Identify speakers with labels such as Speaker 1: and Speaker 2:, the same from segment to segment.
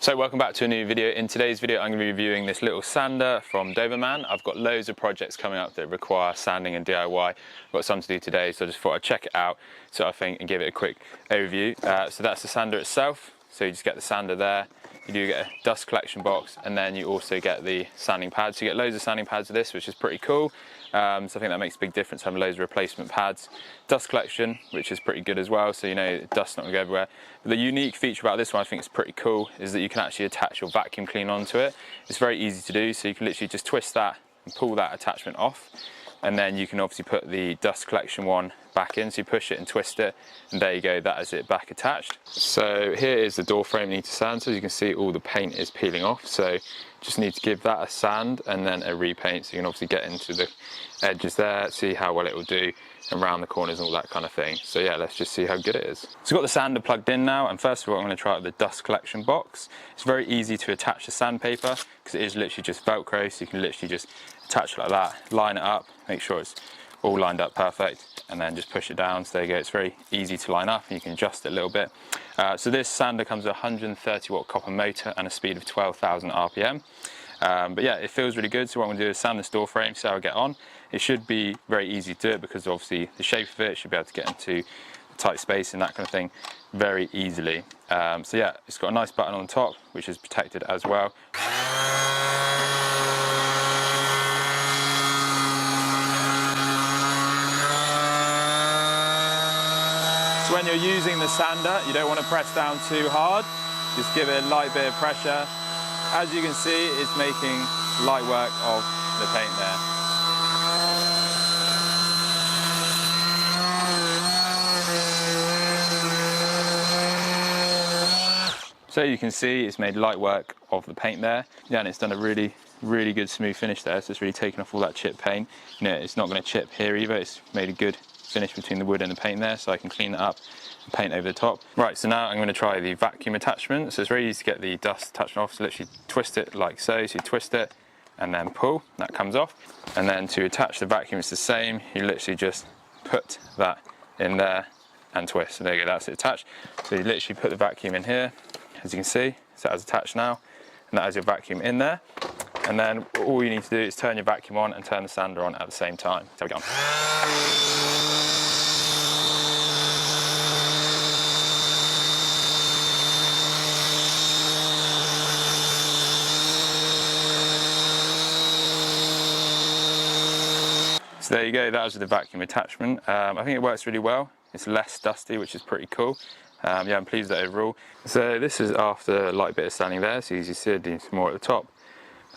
Speaker 1: So welcome back to a new video. In today's video I'm going to be reviewing this little sander from DOVAMAN. I've got loads of projects coming up that require sanding and DIY. I've got some to do today, so I just thought I'd check it out so I think and give it a quick overview. So that's the sander itself. So you just get the sander there, you do get a dust collection box, and then you also get the sanding pads. So you get loads of sanding pads with this, which is pretty cool. So I think that makes a big difference, having loads of replacement pads. Dust collection, which is pretty good as well, so you know dust's not going to go everywhere. But the unique feature about this one I think is pretty cool is that you can actually attach your vacuum cleaner onto it. It's very easy to do, so you can literally just twist that and pull that attachment off, and then you can obviously put the dust collection one back in. So you push it and twist it, and there you go, that is it back attached. So here is the door frame you need to sand. So as you can see, all the paint is peeling off, so just need to give that a sand and then a repaint, so you can obviously get into the edges there, see how well it will do, and around the corners and all that kind of thing. So yeah, let's just see how good it is. So I've got the sander plugged in now, and first of all I'm going to try out the dust collection box. It's very easy to attach the sandpaper because it is literally just Velcro, so you can literally just attach it like that, line it up, make sure it's all lined up perfect, and then just push it down. So there you go, it's very easy to line up and you can adjust it a little bit. So this sander comes with a 130 watt copper motor and a speed of 12,000 RPM. But yeah, it feels really good. So what I'm going to do is sand this door frame, see how I get on. It should be very easy to do it because obviously the shape of it should be able to get into tight space and that kind of thing very easily. So yeah, it's got a nice button on top which is protected as well. So when you're using the sander, you don't want to press down too hard, just give it a light bit of pressure. As you can see, it's making light work of the paint there. So you can see it's made light work of the paint there. Yeah, and it's done a really good smooth finish there, so it's really taken off all that chip paint. You know, it's not going to chip here either, it's made a good finish between the wood and the paint there, so I can clean it up and paint over the top. Right, so now I'm going to try the vacuum attachment. So it's very easy to get the dust attachment off, so literally twist it like so. So you twist it and then pull, that comes off. And then to attach the vacuum, it's the same. You literally just put that in there and twist. So there you go, that's it attached. So you literally put the vacuum in here, as you can see, so that's attached now, and that has your vacuum in there. And then all you need to do is turn your vacuum on and turn the sander on at the same time. So we go on. So there you go, that was the vacuum attachment. I think it works really well. It's less dusty, which is pretty cool. Yeah, I'm pleased with that overall. So this is after a light bit of sanding there, so as you see, it's more at the top.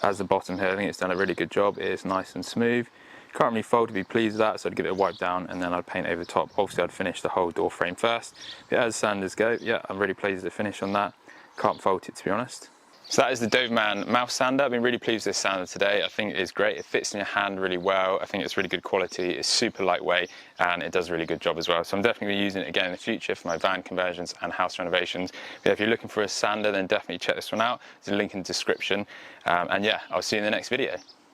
Speaker 1: As the bottom here, I think it's done a really good job. It is nice and smooth. Can't really fold to be pleased with that, so I'd give it a wipe down and then I'd paint over the top. Obviously I'd finish the whole door frame first. But as sanders go, yeah, I'm really pleased with the finish on that. Can't fault it, to be honest. So that is the DOVAMAN mouth sander. I've been really pleased with this sander today. I think it is great. It fits in your hand really well. I think it's really good quality. It's super lightweight and it does a really good job as well. So I'm definitely going to be using it again in the future for my van conversions and house renovations. But if you're looking for a sander, then definitely check this one out. There's a link in the description. And yeah, I'll see you in the next video.